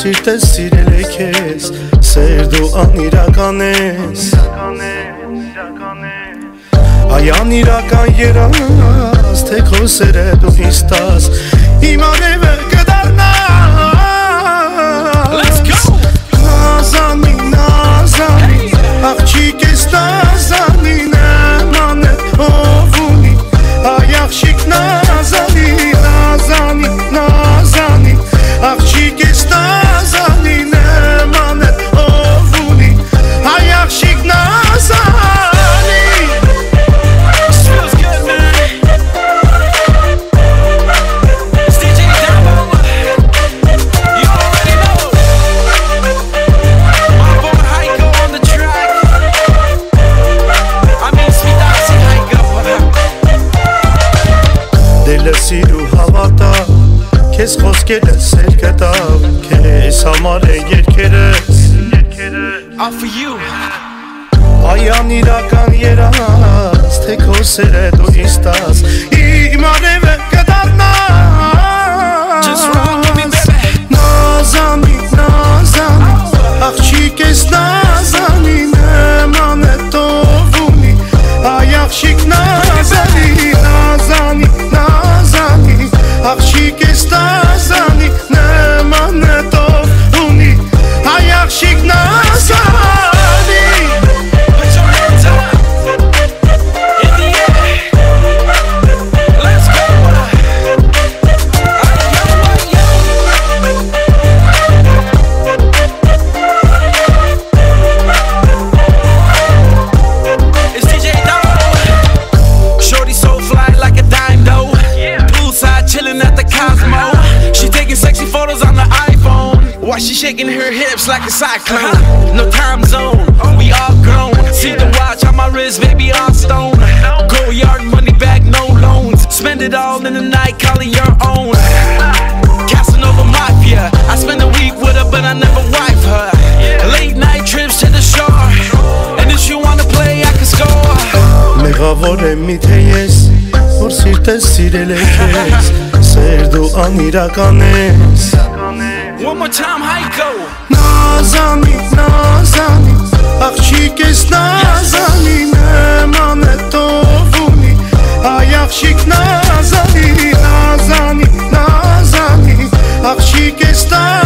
սիրտես սիրել է քեզ Սեր դու անիրական ես Այ անիրական երաս Թե քո սերը դու ինձ տաս Իմ արևը կդառնաս Let's go Նազանի, նազանի Աղջիկ ես նազանի Նեման է ով ունի Այ աղջիկ նազանի Նազանի, նազանի Աղջիկ ես նազանի Նեման է ով ունի Այ աղջիկ նազանի This feels good, man. It's DJ Damo. You already know. My boy Heiko on the track. I mean, Sweet Oxy Heiko. Դելը սիրու հավատա Քեզ խոսքերը սեր կտա Քեզ համար է երկերս All for you. Այ անիրական երաս Թե քո սերը դու ինձ տաս Իմ արևը կդառնաս Just roll with me, baby. Նազանի, նազանի Աղջիկ ես նազանի Նեման է ով ունի Այ աղջիկ նազանի Նազանի, նազանի Աղջիկ ես նազանի Նեման է ով ունի Այ աղջիկ նազանի Put your hands up. In the air. Let's go. It's DJ Damo. Shorty so fly like a dime though. Poolside chilling at the Cosmo. She taking sexy photos on the iPhone. While she shaking her hips like a cyclone. No time zone, we all grown. See the watch on my wrist, baby, all stone. Go yard, money back, no loans. Spend it all in the night, call it your own. Casanova Mafia, I spend a week with her, but I never wife her. Late night trips to the shore. And if you wanna play, I can score. Մեղավոր եմ միթե ես Որ սիրտես սիրել է քեզ Սեր դու անիրական ես One more time, Heiko. Նազանի, նազանի Աղջիկ ես նազանի Նեման է ով ունի Այ աղջիկ նազանի Նազանի, նազանի Աղջիկ ես նազանի